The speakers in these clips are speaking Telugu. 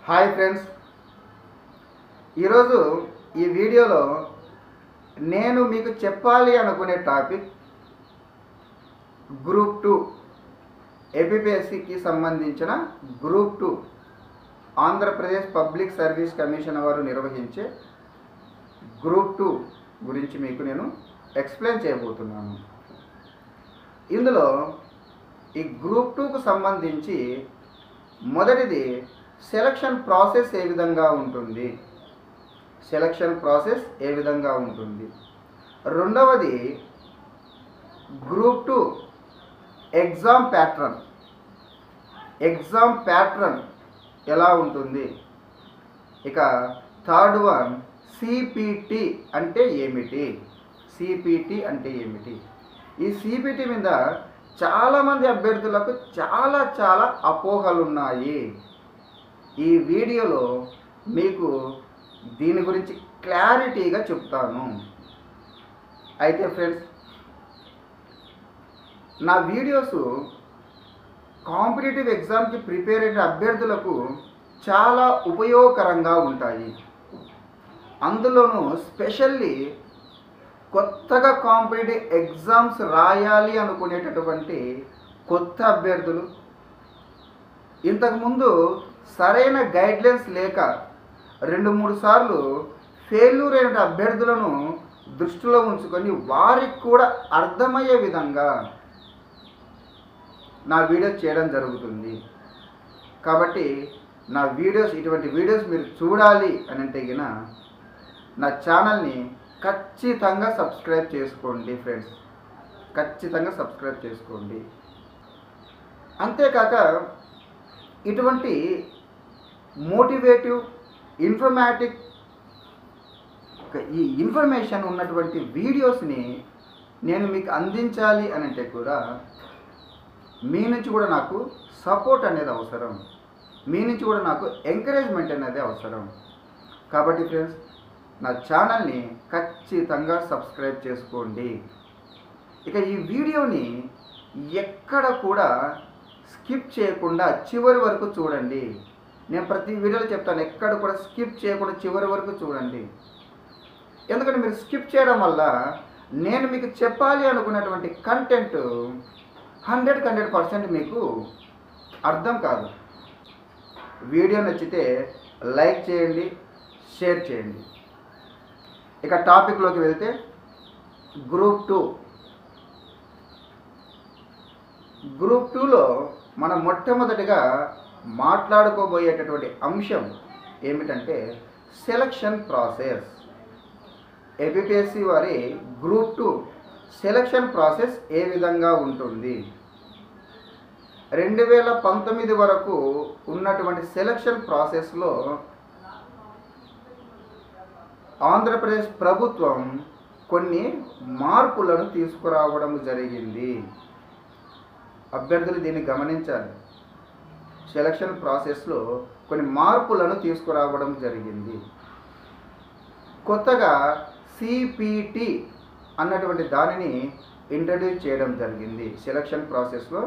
హాయ్ ఫ్రెండ్స్, ఈరోజు ఈ వీడియోలో నేను మీకు చెప్పాలి అనుకునే టాపిక్ గ్రూప్ 2 ఏపీపీఎస్సికి సంబంధించిన group 2 Andhra Pradesh public service commission వారు నిర్వహించే గ్రూప్ 2 గురించి మీకు నేను ఎక్స్ప్లెయిన్ చేయబోతున్నాను. ఇందులో ఈ గ్రూప్ 2కు సంబంధించి మొదటిది సెలక్షన్ ప్రాసెస్ ఏ విధంగా ఉంటుంది, రెండవది గ్రూప్ 2 ఎగ్జామ్ ప్యాట్రన్ ఎలా ఉంటుంది, ఇక థర్డ్ వన్ సిపిటి అంటే ఏమిటి. ఈ సిపిటి మీద చాలామంది అభ్యర్థులకు చాలా అపోహలు ఉన్నాయి. ఈ వీడియోలో మీకు దీని గురించి క్లారిటీగా చెప్తాను. అయితే ఫ్రెండ్స్, నా వీడియోస్ కాంపిటేటివ్ ఎగ్జామ్కి ప్రిపేర్ అయిన అభ్యర్థులకు చాలా ఉపయోగకరంగా ఉంటాయి. అందులోనూ స్పెషల్లీ కొత్తగా కాంపిటేటివ్ ఎగ్జామ్స్ రాయాలి అనుకునేటటువంటి కొత్త అభ్యర్థులు, ఇంతకుముందు సరైన గైడ్లైన్స్ లేక 2-3 సార్లు ఫెయిల్యూర్ అయిన అభ్యర్థులను దృష్టిలో ఉంచుకొని వారికి కూడా అర్థమయ్యే విధంగా నా వీడియోస్ చేయడం జరుగుతుంది. కాబట్టి నా వీడియోస్, ఇటువంటి వీడియోస్ మీరు చూడాలి అని అంటే నా ఛానల్ని ఖచ్చితంగా సబ్స్క్రైబ్ చేసుకోండి ఫ్రెండ్స్, ఖచ్చితంగా సబ్స్క్రైబ్ చేసుకోండి. అంతేకాక ఇటువంటి మోటివేటివ్ ఈ ఇన్ఫర్మేషన్ ఉన్నటువంటి వీడియోస్ని నేను మీకు అందించాలి అని అంటే కూడా మీ నుంచి కూడా నాకు సపోర్ట్ అనేది అవసరం, మీ నుంచి కూడా నాకు ఎంకరేజ్మెంట్ అనేది అవసరం. కాబట్టి ఫ్రెండ్స్, నా ఛానల్ని ఖచ్చితంగా సబ్స్క్రైబ్ చేసుకోండి. ఇక ఈ వీడియోని ఎక్కడ కూడా స్కిప్ చేయకుండా చివరి వరకు చూడండి. నేను ప్రతి వీడియోలో చెప్తాను, ఎక్కడ కూడా స్కిప్ చేయకుండా చివరి వరకు చూడండి. ఎందుకంటే మీరు స్కిప్ చేయడం వల్ల నేను మీకు చెప్పాలి అనుకున్నటువంటి కంటెంట్ 100% మీకు అర్థం కాదు. వీడియో నచ్చితే లైక్ చేయండి, షేర్ చేయండి. ఇక టాపిక్లోకి వెళ్తే గ్రూప్ 2లో మనం మొట్టమొదటిగా మాట్లాడుకోబోయేటటువంటి అంశం ఏమిటంటే సెలక్షన్ ప్రాసెస్. ఏపీపీఎస్సి వారి గ్రూప్ 2 సెలక్షన్ ప్రాసెస్ ఏ విధంగా ఉంటుంది, 2019 వరకు ఉన్నటువంటి సెలక్షన్ ప్రాసెస్లో ఆంధ్రప్రదేశ్ ప్రభుత్వం కొన్ని మార్పులను తీసుకురావడం జరిగింది. అభ్యర్థులు దీన్ని గమనించాలి. సెలక్షన్ ప్రాసెస్లో కొన్ని మార్పులను తీసుకురావడం జరిగింది. కొత్తగా సిపిటి అన్నటువంటి దానిని ఇంట్రడ్యూస్ చేయడం జరిగింది. సెలక్షన్ ప్రాసెస్లో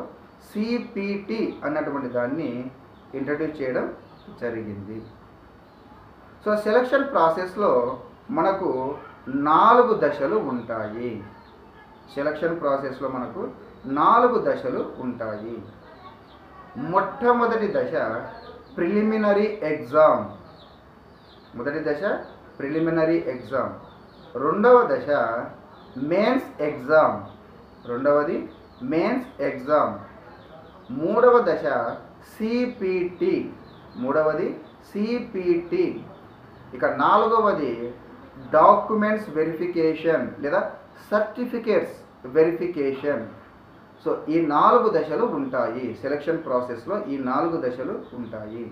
సిపిటి అన్నటువంటి దాన్ని ఇంట్రడ్యూస్ చేయడం జరిగింది. సో సెలక్షన్ ప్రాసెస్లో మనకు 4 దశలు ఉంటాయి. సెలక్షన్ ప్రాసెస్లో మనకు 4 దశలు ఉంటాయి. మొట్టమొదటి దశ ప్రిలిమినరీ ఎగ్జామ్. రెండవ దశ మెయిన్స్ ఎగ్జామ్. మూడవ దశ సిపిటి. ఇక 4వది డాక్యుమెంట్స్ వెరిఫికేషన్ లేదా సర్టిఫికేట్స్ వెరిఫికేషన్. సో ఈ 4 దశలు ఉంటాయి. సెలక్షన్ ప్రాసెస్లో ఈ 4 దశలు ఉంటాయి.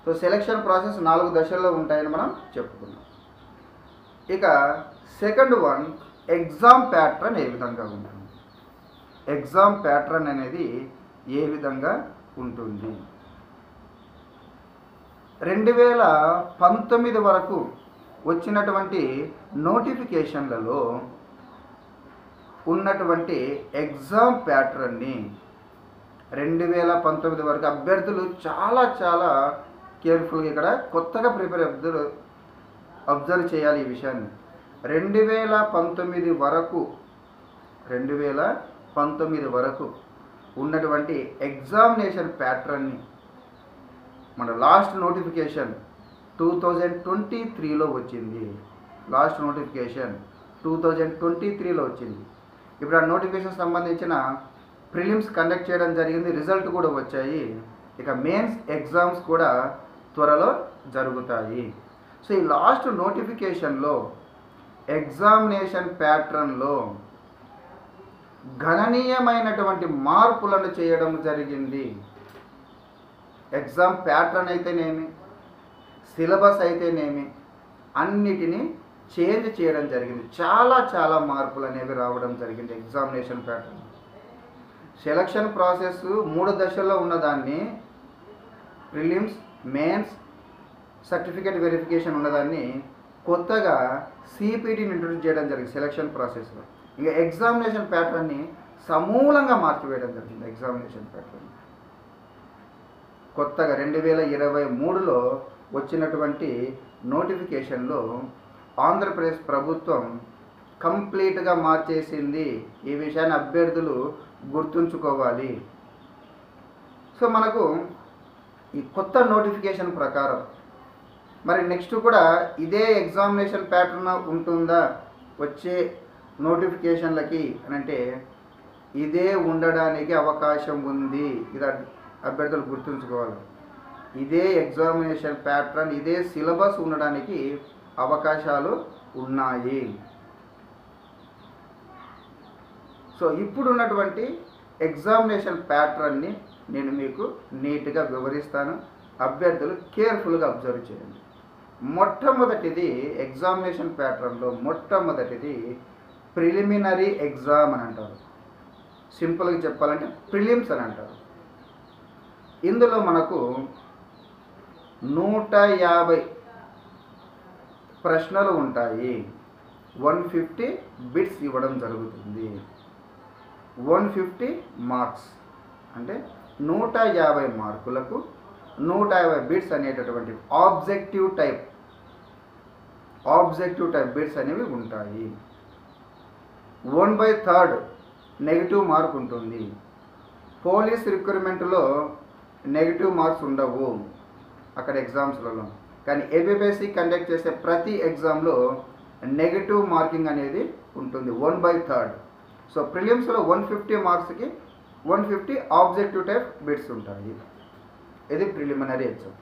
సో సెలక్షన్ ప్రాసెస్ 4 దశల్లో ఉంటాయని మనం చెప్పుకున్నాం. ఇక సెకండ్ వన్ ఎగ్జామ్ ప్యాట్రన్ ఏ విధంగా ఉంటుంది. ఎగ్జామ్ ప్యాట్రన్ అనేది ఏ విధంగా ఉంటుంది, 2019 వరకు వచ్చినటువంటి నోటిఫికేషన్లలో ఉన్నటువంటి ఎగ్జామ్ ప్యాటర్న్ని 2019 వరకు అభ్యర్థులు చాలా చాలా కేర్ఫుల్గా ఇక్కడ కొత్తగా ప్రిపేర్ అబ్జర్వ్ చేయాలి ఈ విషయాన్ని. 2019 వరకు 2019 వరకు ఉన్నటువంటి ఎగ్జామినేషన్ ప్యాటర్న్ని మన లాస్ట్ నోటిఫికేషన్ 2023లో వచ్చింది. లాస్ట్ నోటిఫికేషన్ 2023లో వచ్చింది. ఇప్పుడు ఆ నోటిఫికేషన్ సంబంధించిన ప్రిలిమ్స్ కండక్ట్ చేయడం జరిగింది, రిజల్ట్ కూడా వచ్చాయి. ఇక మెయిన్స్ ఎగ్జామ్స్ కూడా త్వరలో జరుగుతాయి. సో ఈ లాస్ట్ నోటిఫికేషన్లో ఎగ్జామినేషన్ ప్యాటర్న్లో గణనీయమైనటువంటి మార్పులను చేయడం జరిగింది. ఎగ్జామ్ ప్యాటర్న్ అయితేనేమి, సిలబస్ అయితేనేమి అన్నిటినీ చేంజ్ చేయడం జరిగింది. చాలా చాలా మార్పులు అనేవి రావడం జరిగింది ఎగ్జామినేషన్ ప్యాటర్న్. సెలక్షన్ ప్రాసెస్ 3 దశల్లో ఉన్నదాన్ని, ప్రిలిమ్స్, మెయిన్స్, సర్టిఫికేట్ వెరిఫికేషన్ ఉన్నదాన్ని కొత్తగా సిపిటిని ఇంట్రొడ్యూస్ చేయడం జరిగింది సెలక్షన్ ప్రాసెస్లో. ఇంకా ఎగ్జామినేషన్ ప్యాటర్న్ని సమూలంగా మార్చివేయడం జరిగింది. ఎగ్జామినేషన్ ప్యాటర్న్ కొత్తగా 2023లో వచ్చినటువంటి నోటిఫికేషన్లో ఆంధ్రప్రదేశ్ ప్రభుత్వం కంప్లీట్గా మార్చేసింది. ఈ విషయాన్ని అభ్యర్థులు గుర్తుంచుకోవాలి. సో మనకు ఈ కొత్త నోటిఫికేషన్ ప్రకారం మరి నెక్స్ట్ కూడా ఇదే ఎగ్జామినేషన్ ప్యాటర్న్ ఉంటుందా వచ్చే నోటిఫికేషన్లకి అని అంటే ఇదే ఉండడానికి అవకాశం ఉంది. ఇది అభ్యర్థులు గుర్తుంచుకోవాలి. ఇదే ఎగ్జామినేషన్ ప్యాటర్న్, ఇదే సిలబస్ ఉండడానికి అవకాశాలు ఉన్నాయి. సో ఇప్పుడున్నటువంటి ఎగ్జామినేషన్ ప్యాటర్న్ని నేను మీకు నీట్గా వివరిస్తాను. అభ్యర్థులు కేర్ఫుల్గా అబ్జర్వ్ చేయండి. మొట్టమొదటిది ఎగ్జామినేషన్ ప్యాటర్న్లో మొట్టమొదటిది ప్రిలిమినరీ ఎగ్జామ్ అని అంటారు. సింపుల్గా చెప్పాలంటే ప్రిలిమ్స్ అని అంటారు. ఇందులో మనకు 150 ప్రశ్నలు ఉంటాయి. 150 బిట్స్ ఇవ్వడం జరుగుతుంది. 150 మార్క్స్ అంటే 150 మార్కులకు 150 బిట్స్ అనేటటువంటి ఆబ్జెక్టివ్ టైప్ బిట్స్ అనేవి ఉంటాయి. 1/3 నెగిటివ్ మార్క్ ఉంటుంది. పోలీస్ రిక్రూట్మెంట్లో నెగిటివ్ మార్క్స్ ఉండవు అక్కడ ఎగ్జామ్స్లలో. కానీ ఏబిపిఎస్సి కండక్ట్ చేసే ప్రతి ఎగ్జామ్లో నెగిటివ్ మార్కింగ్ అనేది ఉంటుంది 1/3. సో ప్రిలిమ్స్లో 150 మార్క్స్కి 150 ఆబ్జెక్టివ్ టైప్ బిట్స్ ఉంటాయి. ఇది ప్రిలిమినరీ ఎగ్జామ్.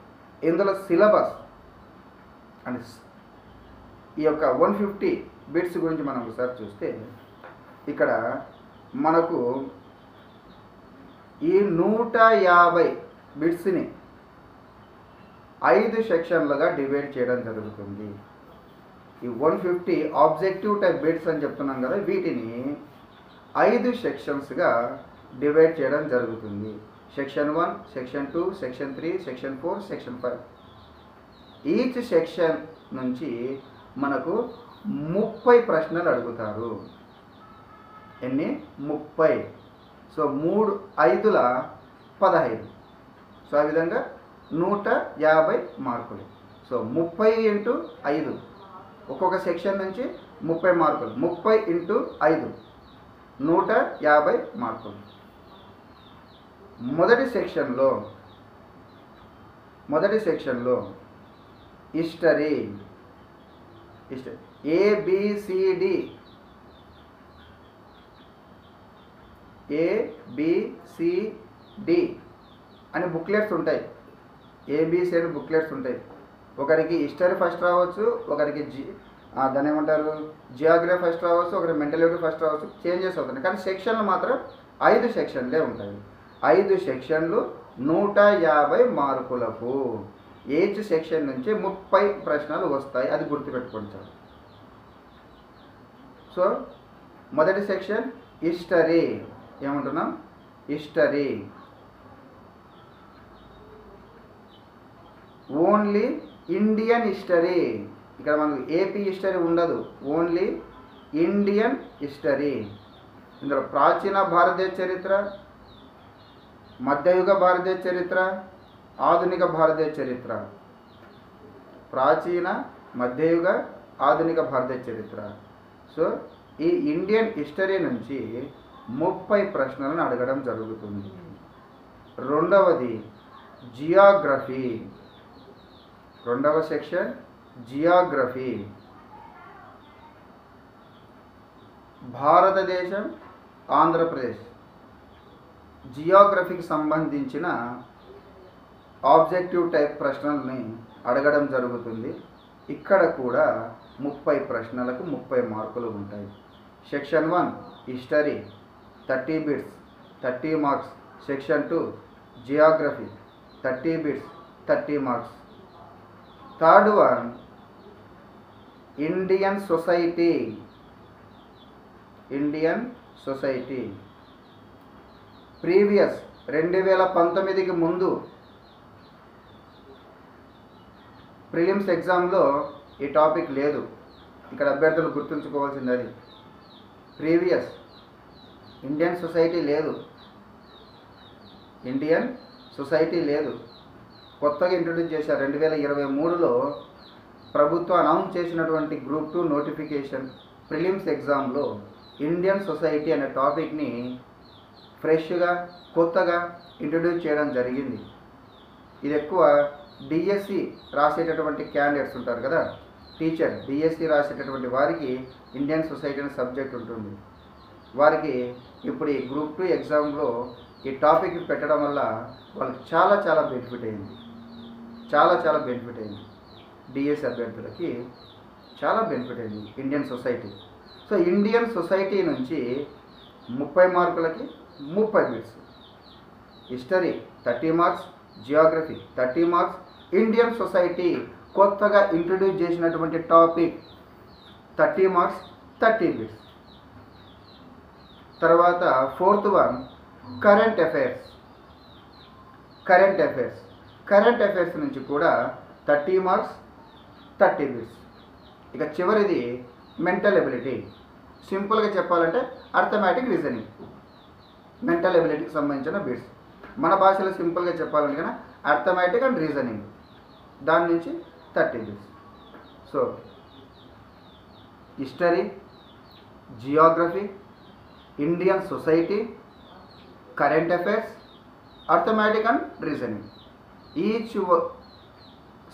ఇందులో సిలబస్ అని ఈ యొక్క 150 బిట్స్ గురించి మనం ఒకసారి చూస్తే ఇక్కడ మనకు ఈ 150 బిట్స్ని 5 సెక్షన్లుగా డివైడ్ చేయడం జరుగుతుంది. ఈ 150 ఆబ్జెక్టివ్ టైప్ బిట్స్ అని చెప్తున్నాం కదా, వీటిని 5 సెక్షన్స్గా డివైడ్ చేయడం జరుగుతుంది. Section 1, section 2, section 3, section 4, section 5. Each section నుంచి మనకు 30 ప్రశ్నలు అడుగుతారు. ఎన్ని? 30. సో 3 5ల 15. సో ఆ విధంగా 150 మార్కులు. సో 30 × 5 ఒక్కొక్క సెక్షన్ నుంచి 30 మార్కులు. 30 × 5 150 మార్కులు. మొదటి సెక్షన్లో హిస్టరీ ఏబిసిడి అని బుక్లెట్స్ ఉంటాయి. ఏబిసి అని బుక్లెట్స్ ఉంటాయి. ఒకరికి హిస్టరీ ఫస్ట్ రావచ్చు, ఒకరికి దాన్ని ఏమంటారు జియోగ్రఫీ ఫస్ట్ రావచ్చు, ఒకరికి మెంటలిటీ ఫస్ట్ రావచ్చు, చేంజెస్ అవుతున్నాయి. కానీ సెక్షన్లు మాత్రం 5 సెక్షన్లే ఉంటాయి. 5 సెక్షన్లు 150 మార్కులకు. ఈచ్ సెక్షన్ నుంచి 30 ప్రశ్నలు వస్తాయి. అది గుర్తుపెట్టుకోండి సార్. సో మొదటి సెక్షన్ హిస్టరీ. ఏమంటున్నాం? హిస్టరీ. Only Indian history. ఇక్కడ మనకు ఏపీ హిస్టరీ ఉండదు, ఓన్లీ ఇండియన్ హిస్టరీ. ఇందులో ప్రాచీన భారతదేశ చరిత్ర, మధ్యయుగ భారతదేశ చరిత్ర, ఆధునిక భారతదేశ చరిత్ర. ప్రాచీన, మధ్యయుగ, ఆధునిక భారతదేశ చరిత్ర. సో ఈ ఇండియన్ హిస్టరీ నుంచి 30 ప్రశ్నలను అడగడం జరుగుతుంది. రెండవది జియోగ్రఫీ. రెండవ సెక్షన్ జియోగ్రఫీ. భారతదేశం, ఆంధ్రప్రదేశ్ జియోగ్రఫీకి సంబంధించిన ఆబ్జెక్టివ్ టైప్ ప్రశ్నల్ని అడగడం జరుగుతుంది. ఇక్కడ కూడా 30 ప్రశ్నలకు 30 మార్కులు ఉంటాయి. Section 1 history 30 bits 30 marks. Section 2 geography 30 bits 30 marks. Third one Indian society. Indian society previous 2019కి ముందు ప్రిలిమ్స్ ఎగ్జామ్లో ఈ టాపిక్ లేదు. ఇక్కడ అభ్యర్థులు గుర్తుంచుకోవాల్సింది అది. ప్రీవియస్ ఇండియన్ సొసైటీ లేదు. ఇండియన్ సొసైటీ లేదు. కొత్తగా ఇంట్రొడ్యూస్ చేశారు 2023లో. ప్రభుత్వం అనౌన్స్ చేసినటువంటి గ్రూప్ 2 నోటిఫికేషన్ ప్రిలిమ్స్ ఎగ్జామ్లో ఇండియన్ సొసైటీ అనే టాపిక్ని ఫ్రెష్గా కొత్తగా ఇంట్రొడ్యూస్ చేయడం జరిగింది. ఇది ఎక్కువ డిఎస్సి రాసేటటువంటి క్యాండిడేట్స్ ఉంటారు కదా, టీచర్ డిఎస్సి రాసేటటువంటి వారికి ఇండియన్ సొసైటీ అనే సబ్జెక్ట్ ఉంటుంది. వారికి ఇప్పుడు ఈ గ్రూప్ 2 ఎగ్జామ్లో ఈ టాపిక్ పెట్టడం వల్ల వాళ్ళకి చాలా బెనిఫిట్ అయింది. చాలా బెనిఫిట్ అయింది. డిఎస్సి అభ్యర్థులకి చాలా బెనిఫిట్ అయింది Indian society. So Indian society నుంచి 30 మార్కులకి 30 bits. History 30 marks, Geography 30 marks. Indian society కొత్తగా ఇంట్రొడ్యూస్ చేసినటువంటి టాపిక్ 30 మార్క్స్ 30 బిట్స్. తర్వాత fourth one current affairs. Current affairs నుంచి కూడా 30 మార్క్స్ 30 బిట్స్. ఇక చివరిది మెంటల్ ఎబిలిటీ. సింపుల్గా చెప్పాలంటే అర్థమెటిక్ రీజనింగ్. మెంటల్ ఎబిలిటీకి సంబంధించిన బిట్స్. మన భాషలో సింపుల్గా చెప్పాలంటే కన్నా అర్థమెటిక్ అండ్ రీజనింగ్, దాని నుంచి 30 bits. So history, Geography, Indian society, current affairs, arithmetic and reasoning. Each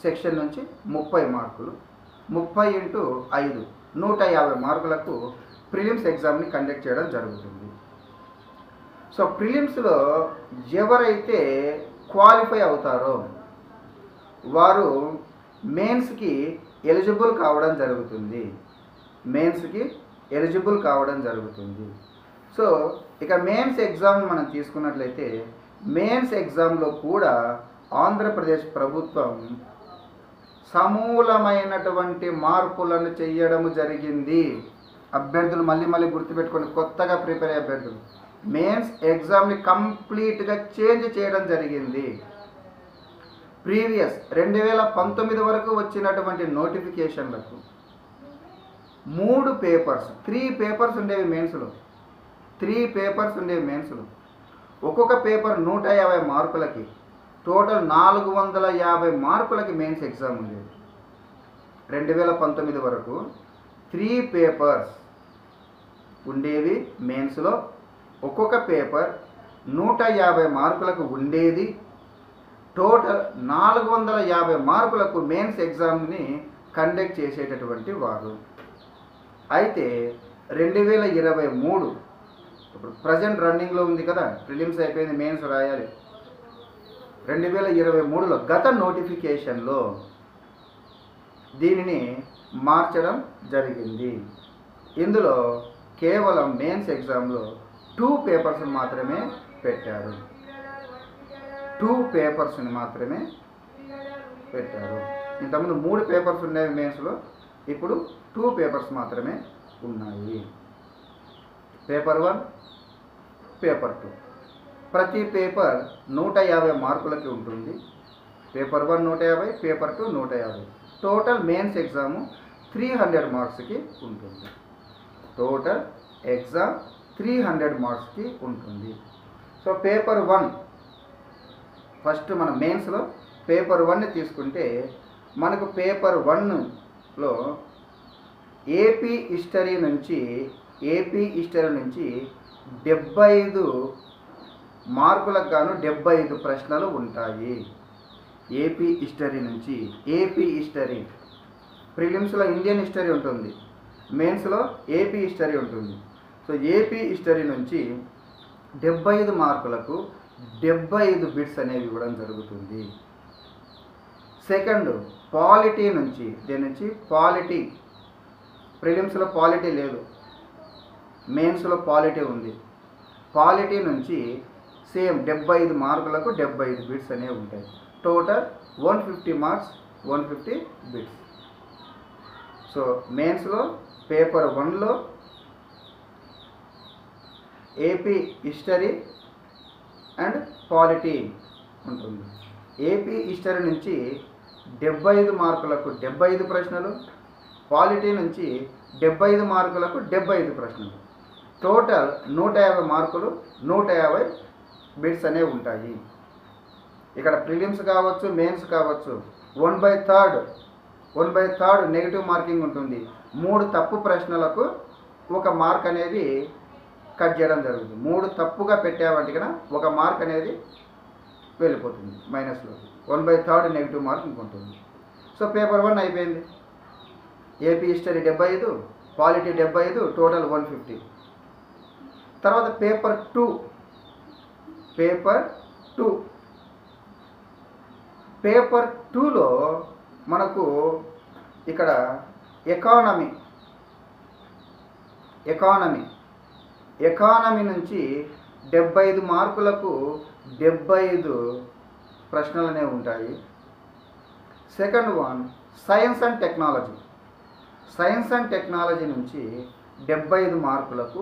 section నుంచి 30 మార్కులు. 30 × 5 150 మార్కులకు ప్రిలిమ్స్ ఎగ్జామ్ని కండక్ట్ చేయడం జరుగుతుంది. సో ప్రిలిమ్స్లో ఎవరైతే క్వాలిఫై అవుతారో వారు మెయిన్స్కి ఎలిజిబుల్ కావడం జరుగుతుంది. సో ఇక మెయిన్స్ ఎగ్జామ్ మనం తీసుకున్నట్లయితే మెయిన్స్ ఎగ్జామ్లో కూడా ఆంధ్రప్రదేశ్ ప్రభుత్వం సమూలమైనటువంటి మార్పులను చేయడం జరిగింది. అభ్యర్థులు మళ్ళీ గుర్తుపెట్టుకొని కొత్తగా ప్రిపేర్ అయ్యే అభ్యర్థులు మెయిన్స్ ఎగ్జామ్ని కంప్లీట్గా చేంజ్ చేయడం జరిగింది. ప్రీవియస్ 2019 వరకు వచ్చినటువంటి నోటిఫికేషన్లకు 3 పేపర్స్ 3 పేపర్స్ ఉండేవి మెయిన్స్లో. 3 పేపర్స్ ఉండేవి మెయిన్స్లో. ఒక్కొక్క పేపర్ 150 మార్కులకి, టోటల్ 450 మార్కులకి మెయిన్స్ ఎగ్జామ్ ఉండేది. 2019 వరకు 3 పేపర్స్ ఉండేవి మెయిన్స్లో. ఒక్కొక్క పేపర్ 150 మార్కులకు ఉండేది. టోటల్ 450 మార్కులకు మెయిన్స్ ఎగ్జామ్ని కండక్ట్ చేసేటటువంటి వారు. అయితే 2023 ఇప్పుడు ప్రజెంట్ రన్నింగ్లో ఉంది కదా, ప్రిలిమ్స్ అయిపోయింది, మెయిన్స్ రాయాలి. 2023లో గత నోటిఫికేషన్లో దీనిని మార్చడం జరిగింది. ఇందులో కేవలం మెయిన్స్ ఎగ్జామ్లో 2 పేపర్స్ మాత్రమే పెట్టారు. 2 పేపర్స్ని మాత్రమే పెట్టారు. ఇంతకుముందు 3 పేపర్స్ ఉండేవి మెయిన్స్లో, ఇప్పుడు 2 పేపర్స్ మాత్రమే ఉన్నాయి. Paper 1, paper 2. ప్రతి పేపర్ 150 మార్కులకి ఉంటుంది. Paper 1 150, paper 2 150. Total mains exam 300 మార్క్స్కి ఉంటుంది. టోటల్ ఎగ్జామ్ 300 మార్క్స్కి ఉంటుంది. సో పేపర్ 1 ఫస్ట్ మన మెయిన్స్లో పేపర్ 1 తీసుకుంటే మనకు పేపర్ 1లో ఏపీ హిస్టరీ నుంచి 75 మార్కులకు గాను 75 ప్రశ్నలు ఉంటాయి. ఏపీ హిస్టరీ ప్రిలిమ్స్లో ఇండియన్ హిస్టరీ ఉంటుంది, మెయిన్స్లో ఏపీ హిస్టరీ ఉంటుంది. సో ఏపీ హిస్టరీ నుంచి 75 మార్కులకు 75 బిట్స్ అనేవి ఇవ్వడం జరుగుతుంది. సెకండ్ పాలిటీ నుంచి, దీని నుంచి పాలిటీ, ప్రిలిమ్స్లో పాలిటీ లేదు, మెయిన్స్లో పాలిటీ ఉంది. పాలిటీ నుంచి సేమ్ 75 మార్కులకు 75 బిట్స్ అనేవి ఉంటాయి. Total 150 marks, 150 bits. సో మెయిన్స్లో పేపర్ 1లో ఏపీ హిస్టరీ అండ్ పాలిటీ ఉంటుంది. ఏపీ హిస్టరీ నుంచి 75 మార్కులకు 75 ప్రశ్నలు, పాలిటీ నుంచి 75 మార్కులకు 75 ప్రశ్నలు. టోటల్ 150 మార్కులు, 150 బిట్స్ అనేవి ఉంటాయి. ఇక్కడ ప్రిలిమ్స్ కావచ్చు, మెయిన్స్ కావచ్చు, 1/3 నెగిటివ్ మార్కింగ్ ఉంటుంది. 3 తప్పు ప్రశ్నలకు 1 మార్క్ అనేది కట్ చేయడం జరుగుతుంది. 3 తప్పుగా పెట్టామంటే కనుక 1 మార్క్ అనేది వెళ్ళిపోతుంది మైనస్లో. 1/3 నెగిటివ్ మార్కింగ్ ఉంటుంది. సో పేపర్ 1 అయిపోయింది. AP history 75, polity 75, total 150. తర్వాత పేపర్ 2లో మనకు ఇక్కడ ఎకానమీ నుంచి 75 మార్కులకు 75 ప్రశ్నలు అనేవి ఉంటాయి. Second one science and technology నుంచి 75 మార్కులకు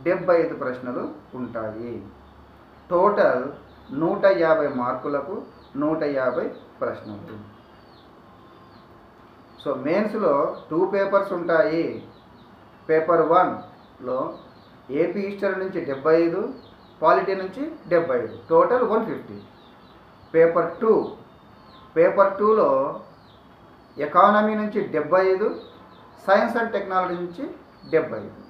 75 ప్రశ్నలు ఉంటాయి. టోటల్ 150 మార్కులకు 150 ప్రశ్నలు. సో మెయిన్స్లో 2 పేపర్స్ ఉంటాయి. పేపర్ 1లో ఏపీ హిస్టరీ నుంచి 75, పాలిటీ నుంచి 75, టోటల్ 150. పేపర్ 2లో ఎకానమీ నుంచి 75, సైన్స్ అండ్ టెక్నాలజీ నుంచి 75.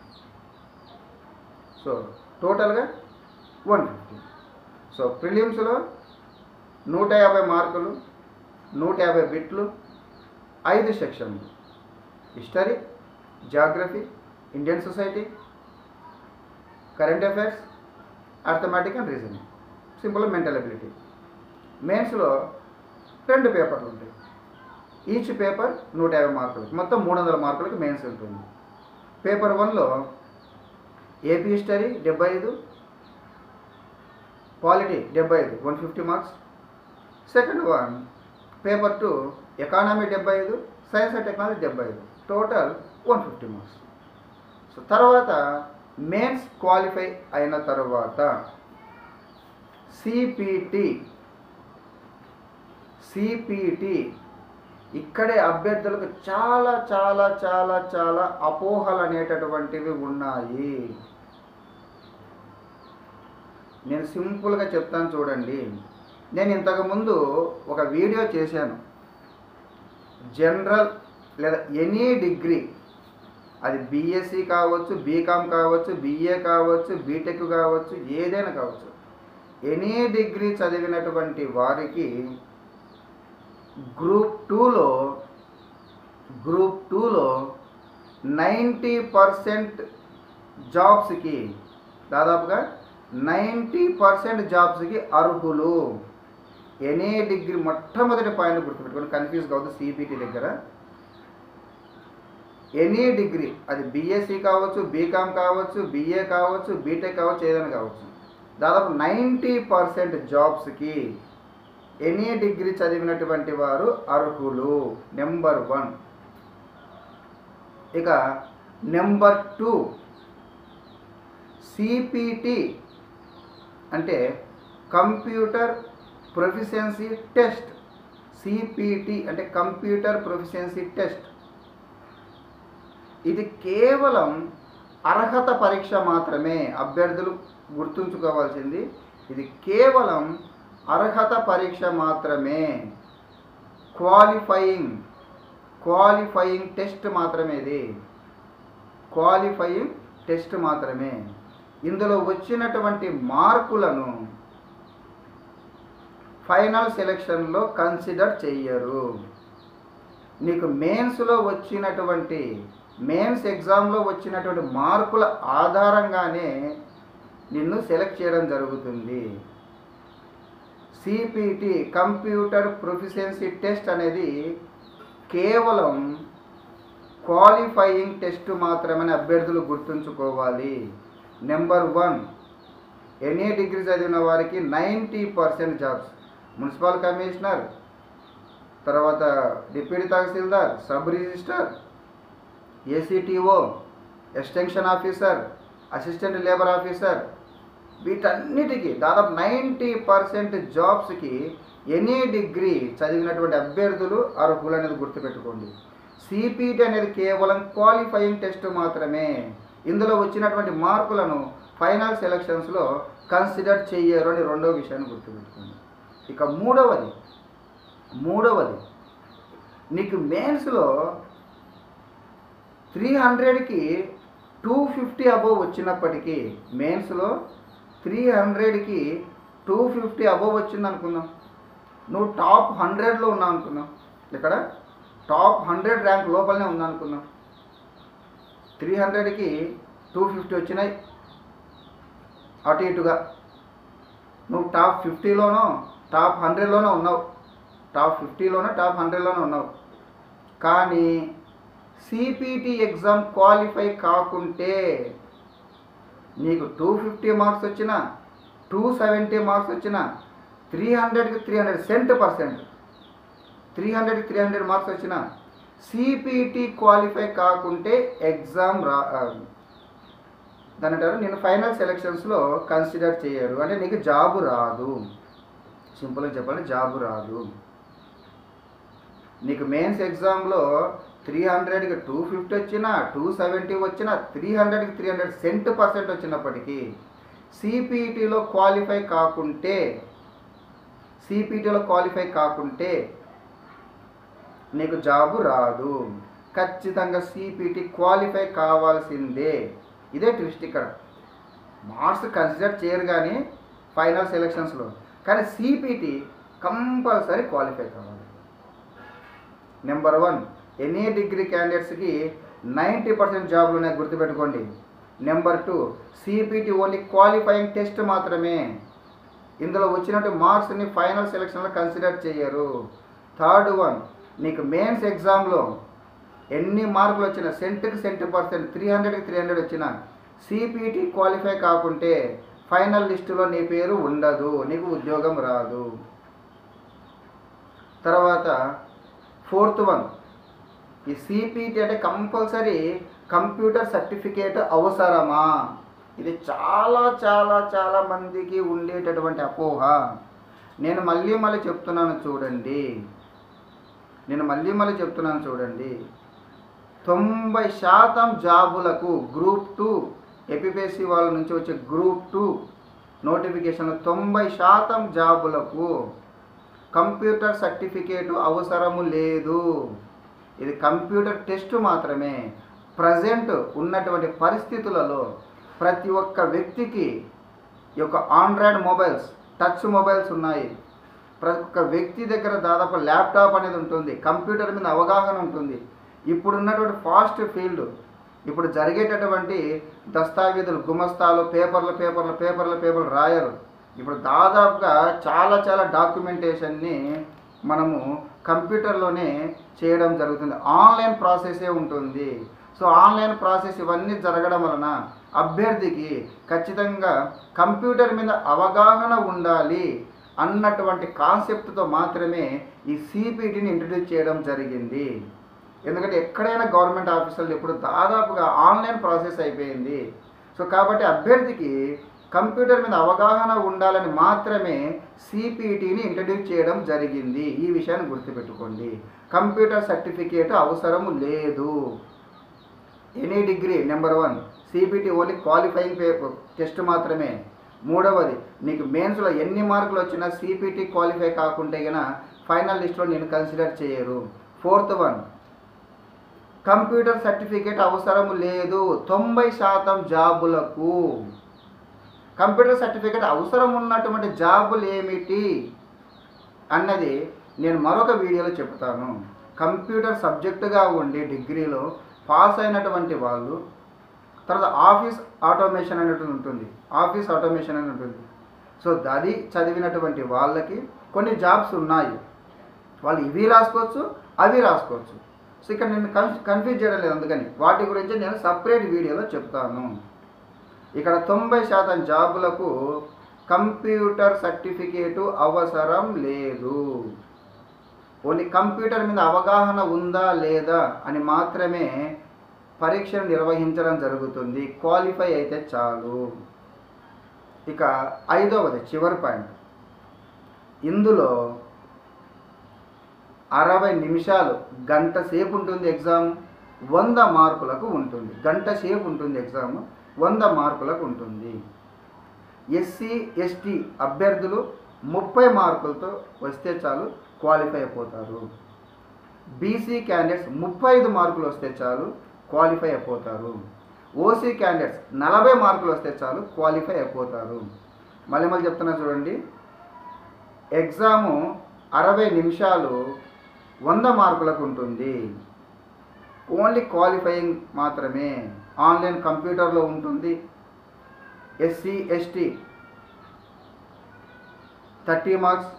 సో టోటల్గా 150. సో ప్రిలిమ్స్లో 150 మార్కులు, 150 బిట్లు, 5 సెక్షన్లు: history, geography, Indian society, current affairs, arithmetic and reasoning, simple mental ability. మెయిన్స్లో 2 పేపర్లు ఉంటాయి. ఈచ్ పేపర్ 150 మార్కులు, మొత్తం 300 మార్కులకు మెయిన్స్ ఉంటుంది. పేపర్ 1లో AP history 75, polity 75, 150 marks. Second one paper 2 economy 75, science and technology 75, total 150 marks. So తర్వాత మెయిన్స్ క్వాలిఫై అయిన తర్వాత సిపిటి ఇక్కడే అభ్యర్థులకు చాలా చాలా చాలా చాలా అపోహలు అనేటటువంటివి ఉన్నాయి. నేను సింపుల్గా చెప్తాను చూడండి. నేను ఇంతకుముందు ఒక వీడియో చేశాను. జనరల్ లేదా ఎనీ డిగ్రీ, అది బీఎస్సీ కావచ్చు, బీకామ్ కావచ్చు, బీఏ కావచ్చు, బీటెక్ కావచ్చు, ఏదైనా కావచ్చు, ఎనీ డిగ్రీ చదివినటువంటి వారికి గ్రూప్ 2లో 90% జాబ్స్కి, దాదాపుగా 90% జాబ్స్కి అర్హులు. ఎనీ డిగ్రీ, మొట్టమొదటి పాయింట్ గుర్తుపెట్టుకోండి, కన్ఫ్యూజ్ కావద్దు. సిపిటి దగ్గర ఎనీ డిగ్రీ, అది బీఎస్సీ కావచ్చు, బీకామ్ కావచ్చు, బీఏ కావచ్చు, బీటెక్ కావచ్చు, ఏదైనా కావచ్చు, దాదాపు 90% జాబ్స్కి ఎనీ డిగ్రీ చదివినటువంటి వారు అర్హులు. నెంబర్ 1. ఇక నెంబర్ 2, సిపిటి అంటే కంప్యూటర్ ప్రొఫిషియన్సీ టెస్ట్. సిపిటి అంటే కంప్యూటర్ ప్రొఫిషియన్సీ టెస్ట్. ఇది కేవలం అర్హత పరీక్ష మాత్రమే. అభ్యర్థులు గుర్తుంచుకోవాల్సింది, ఇది కేవలం అర్హత పరీక్ష మాత్రమే, క్వాలిఫైయింగ్ టెస్ట్ మాత్రమే. ఇది క్వాలిఫైయింగ్ టెస్ట్ మాత్రమే. ఇందులో వచ్చినటువంటి మార్కులను ఫైనల్ సెలక్షన్లో కన్సిడర్ చెయ్యరు. నీకు మెయిన్స్లో వచ్చినటువంటి మెయిన్స్ ఎగ్జామ్లో వచ్చినటువంటి మార్కుల ఆధారంగానే నిన్ను సెలెక్ట్ చేయడం జరుగుతుంది. సిపిటి కంప్యూటర్ ప్రొఫిషియన్సీ టెస్ట్ అనేది కేవలం క్వాలిఫైయింగ్ టెస్ట్ మాత్రమే అభ్యర్థులు గుర్తుంచుకోవాలి. నెంబర్ 1, ఎనీ డిగ్రీ చదివిన వారికి 90% జాబ్స్. మున్సిపల్ కమిషనర్, తర్వాత deputy tahsildar, sub register, ACTO, extension officer, assistant labour officer, వీటన్నిటికీ దాదాపు 90% జాబ్స్కి ఎనీ డిగ్రీ చదివినటువంటి అభ్యర్థులు అర్హులు అనేది గుర్తుపెట్టుకోండి. సిపిటి అనేది కేవలం క్వాలిఫైయింగ్ టెస్ట్ మాత్రమే. ఇందులో వచ్చినటువంటి మార్కులను ఫైనల్ సెలక్షన్స్లో కన్సిడర్ చెయ్యరు అని రెండవ విషయాన్ని గుర్తుపెట్టుకోండి. ఇక మూడవది నీకు మెయిన్స్లో 300కి 250 అబోవ్ వచ్చినప్పటికీ, మెయిన్స్లో 300కి 250 అబోవ్ వచ్చింది అనుకుందాం, నువ్వు టాప్ 100లో ఉన్నావు అనుకుందాం, ఇక్కడ టాప్ 100 ర్యాంక్ లోపలనే ఉంది అనుకుందాం, 300కి 250 వచ్చినాయి అటు ఇటుగా, నువ్వు టాప్ 50లోనో టాప్ 100లోనో ఉన్నావు, టాప్ 50లోనో టాప్ 100లోనో ఉన్నావు. కానీ సిపిటి ఎగ్జామ్ క్వాలిఫై కాకుంటే నీకు 250 మార్క్స్ వచ్చినా, 270 మార్క్స్ వచ్చినా, 300కి 300%, 300కి 300 మార్క్స్ వచ్చినా సిపిటి క్వాలిఫై కాకుంటే ఎగ్జామ్ దాని అంటారు నేను ఫైనల్ సెలక్షన్స్లో కన్సిడర్ చేయరు, అంటే నీకు జాబు రాదు. సింపుల్గా చెప్పాలంటే జాబు రాదు. నీకు మెయిన్స్ ఎగ్జామ్లో 300కి 250 వచ్చినా, 270 వచ్చినా, 300కి 300% వచ్చినప్పటికీ సిపిటిలో క్వాలిఫై కాకుంటే నీకు జాబు రాదు. ఖచ్చితంగా సిపిటి క్వాలిఫై కావాల్సిందే. ఇదే ట్విస్ట్ ఇక్కడ. మార్క్స్ కన్సిడర్ చేయరు కానీ ఫైనల్ సెలక్షన్స్లో, కానీ సిపిటి కంపల్సరీ క్వాలిఫై కావాలి. నెంబర్ 1, ఎనీ డిగ్రీ క్యాండిడేట్స్కి 90% జాబ్లు ఉన్నాయి, గుర్తుపెట్టుకోండి. Number 2, CPT only qualifying test మాత్రమే. ఇందులో వచ్చినట్టు మార్క్స్ని ఫైనల్ సెలక్షన్లో కన్సిడర్ చేయరు. థర్డ్ 1, నీకు మెయిన్స్ ఎగ్జామ్లో ఎన్ని మార్కులు వచ్చినా, సెంట్కి 100%, 300కి 300 వచ్చినా సిపిటి క్వాలిఫై కాకుంటే ఫైనల్ లిస్టులో నీ పేరు ఉండదు, నీకు ఉద్యోగం రాదు. తర్వాత ఫోర్త్ 1, ఈ సిపిటి అంటే కంపల్సరీ కంప్యూటర్ సర్టిఫికేట్ అవసరమా? ఇది చాలా చాలా చాలా మందికి ఉండేటటువంటి అపోహ. నేను మళ్ళీ చెప్తున్నాను చూడండి, 90% జాబులకు గ్రూప్ 2 ఏపీపీఎస్సీ వాళ్ళ నుంచి వచ్చే గ్రూప్ 2 నోటిఫికేషన్లో 90% జాబులకు కంప్యూటర్ సర్టిఫికేటు అవసరము లేదు. ఇది కంప్యూటర్ టెస్ట్ మాత్రమే. ప్రజెంట్ ఉన్నటువంటి పరిస్థితులలో ప్రతి ఒక్క వ్యక్తికి ఈ యొక్క ఆండ్రాయిడ్ మొబైల్స్, టచ్ మొబైల్స్ ఉన్నాయి. ప్రతి ఒక్క వ్యక్తి దగ్గర దాదాపు ల్యాప్టాప్ అనేది ఉంటుంది, కంప్యూటర్ మీద అవగాహన ఉంటుంది. ఇప్పుడు ఉన్నటువంటి ఫాస్ట్ ఫీల్డ్, ఇప్పుడు జరిగేటటువంటి దస్తావేజులు, గుమస్తాలు, పేపర్లు రాయరు. ఇప్పుడు దాదాపుగా చాలా చాలా డాక్యుమెంటేషన్ని మనము కంప్యూటర్లోనే చేయడం జరుగుతుంది. ఆన్లైన్ ప్రాసెసే ఉంటుంది. సో ఆన్లైన్ ప్రాసెస్ ఇవన్నీ జరగడం వలన అభ్యర్థికి ఖచ్చితంగా కంప్యూటర్ మీద అవగాహన ఉండాలి అన్నటువంటి కాన్సెప్ట్తో మాత్రమే ఈ సిపిటిని ఇంట్రడ్యూస్ చేయడం జరిగింది. ఎందుకంటే ఎక్కడైనా గవర్నమెంట్ ఆఫీసుల్లో ఇప్పుడు దాదాపుగా ఆన్లైన్ ప్రాసెస్ అయిపోయింది. సో కాబట్టి అభ్యర్థికి కంప్యూటర్ మీద అవగాహన ఉండాలని మాత్రమే సిపిటిని ఇంట్రడ్యూస్ చేయడం జరిగింది. ఈ విషయాన్ని గుర్తుపెట్టుకోండి. కంప్యూటర్ సర్టిఫికేట్ అవసరము లేదు. Any degree number 1, CPT only qualifying test మాత్రమే. మూడవది, నీకు మెయిన్స్లో ఎన్ని మార్కులు వచ్చినా సిపిటి క్వాలిఫై కాకుంటే గన ఫైనల్ లిస్ట్లో నేను కన్సిడర్ చేయరు. ఫోర్త్ వన్, కంప్యూటర్ సర్టిఫికేట్ అవసరం లేదు 90% జాబులకు. కంప్యూటర్ సర్టిఫికేట్ అవసరం ఉన్నటువంటి జాబులు ఏమిటి అన్నది నేను మరొక వీడియోలో చెప్తాను. కంప్యూటర్ సబ్జెక్టుగా ఉండి డిగ్రీలో పాస్ అయినటువంటి వాళ్ళు, తర్వాత ఆఫీస్ ఆటోమేషన్ అనేది ఉంటుంది, ఆఫీస్ ఆటోమేషన్ అని ఉంటుంది. సో అది చదివినటువంటి వాళ్ళకి కొన్ని జాబ్స్ ఉన్నాయి. వాళ్ళు ఇవి రాసుకోవచ్చు, అవి రాసుకోవచ్చు. సో ఇక్కడ నేను కన్ఫ్యూజ్ చేయడం లేదు, అందుకని వాటి గురించి నేను సపరేట్ వీడియోలో చెప్తాను. ఇక్కడ 90% జాబులకు కంప్యూటర్ సర్టిఫికేటు అవసరం లేదు. ఓన్లీ కంప్యూటర్ మీద అవగాహన ఉందా లేదా అని మాత్రమే పరీక్షను నిర్వహించడం జరుగుతుంది. క్వాలిఫై అయితే చాలు. ఇక 5వది చివరి పాయింట్, ఇందులో 60 నిమిషాలు, గంట సేపు ఉంటుంది ఎగ్జామ్, 100 మార్కులకు ఉంటుంది. గంట సేపు ఉంటుంది ఎగ్జామ్, 100 మార్కులకు ఉంటుంది. ఎస్సీ ఎస్టీ అభ్యర్థులు 30 మార్కులతో వస్తే చాలు క్వాలిఫై అయిపోతారు. బీసీ క్యాండిడేట్స్ 35 మార్కులు వస్తే చాలు క్వాలిఫై అయిపోతారు. ఓసీ క్యాండిడేట్స్ 40 మార్కులు వస్తే చాలు క్వాలిఫై అయిపోతారు. మళ్ళీ చెప్తున్నా చూడండి, ఎగ్జాము 60 నిమిషాలు 100 మార్కులకు ఉంటుంది. ఓన్లీ క్వాలిఫైయింగ్ మాత్రమే. ఆన్లైన్ కంప్యూటర్లో ఉంటుంది. SC ST 30 marks,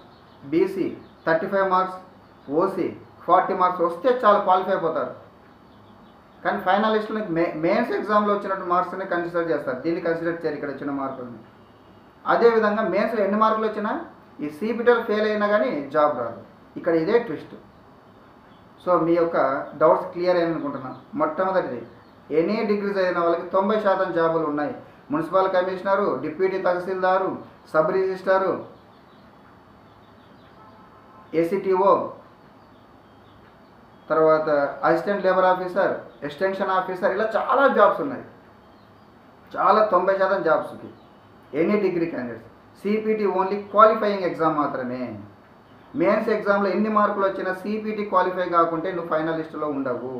BC 35 marks, OC 40 marks వస్తే చాలా క్వాలిఫై అయిపోతారు. కానీ ఫైనల్ లిస్ట్లో మెయిన్స్ ఎగ్జామ్లో వచ్చినట్టు మార్క్స్ని కన్సిడర్ చేస్తారు, దీన్ని కన్సిడర్ చేయరు ఇక్కడ వచ్చిన మార్కులని. అదేవిధంగా మెయిన్స్లో ఎన్ని మార్కులు వచ్చినా ఈ సిపిటీలో ఫెయిల్ అయినా కానీ జాబ్ రాదు. ఇక్కడ ఇదే ట్విస్ట్. సో మీ యొక్క డౌట్స్ క్లియర్ అయ్యాయి అనుకుంటున్నాను. మొట్టమొదటిది, ఎనీ డిగ్రీస్ అయిన వాళ్ళకి 90% జాబులు ఉన్నాయి. Municipal commissioner, deputy tahsildar, sub registrar, ACTO, తర్వాత assistant labour officer, extension officer, ఇలా చాలా జాబ్స్ ఉన్నాయి. చాలా 90% జాబ్స్కి any degree candidates. CPT only qualifying exam మాత్రమే. మెయిన్స్ ఎగ్జామ్లో ఎన్ని మార్కులు వచ్చినా సిపిటి క్వాలిఫై కాకుంటే నువ్వు ఫైనల్ లిస్టులో ఉండవు.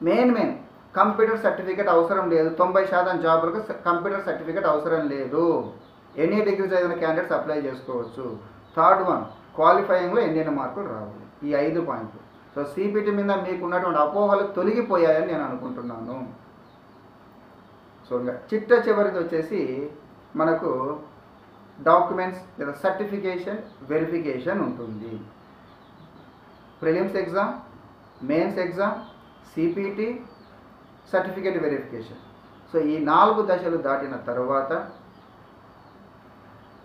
మెయిన్ కంప్యూటర్ సర్టిఫికేట్ అవసరం లేదు. 90% జాబులకు కంప్యూటర్ సర్టిఫికేట్ అవసరం లేదు. ఎనీ డిగ్రీ చదివిన క్యాండిడేట్స్ అప్లై చేసుకోవచ్చు. థర్డ్ వన్, క్వాలిఫైయింగ్లో ఎన్ని మార్కులు రావు. ఈ 5 పాయింట్లు. సో సిపిటి మీద మీకు ఉన్నటువంటి అపోహలు తొలగిపోయాయని నేను అనుకుంటున్నాను. సో ఇంకా చివరిది వచ్చేసి మనకు డాక్యుమెంట్స్ లేదా సర్టిఫికేషన్ వెరిఫికేషన్ ఉంటుంది. Prelims exam, mains exam, CPT, certificate verification. So ఈ 4 దశలు దాటిన తర్వాత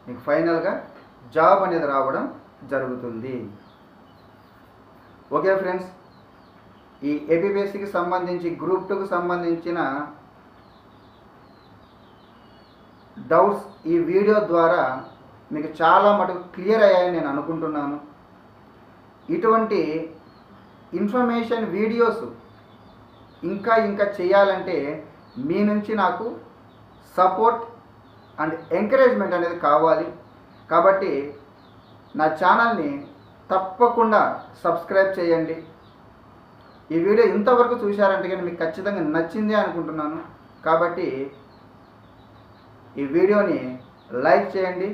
మీకు ఫైనల్గా జాబ్ అనేది రావడం జరుగుతుంది. ఓకే ఫ్రెండ్స్, ఈ ఏపీపీఎస్సీకి సంబంధించి గ్రూప్ 2కి సంబంధించిన డౌట్స్ ఈ వీడియో ద్వారా మీకు చాలా మటుకు క్లియర్ అయ్యాయని నేను అనుకుంటున్నాను. ఇటువంటి ఇన్ఫర్మేషన్ వీడియోస్ ఇంకా చేయాలంటే మీ నుంచి నాకు సపోర్ట్ అండ్ ఎంకరేజ్మెంట్ అనేది కావాలి. కాబట్టి నా ఛానల్ని తప్పకుండా సబ్స్క్రైబ్ చేయండి. ఈ వీడియో ఇంతవరకు చూశారంటే కానీ మీకు ఖచ్చితంగా నచ్చింది అనుకుంటున్నాను. కాబట్టి ఈ వీడియోని లైక్ చేయండి,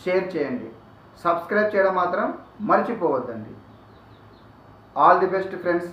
షేర్ చేయండి, సబ్స్క్రైబ్ చేయడం మాత్రం మర్చిపోవద్దండి. All the best friends.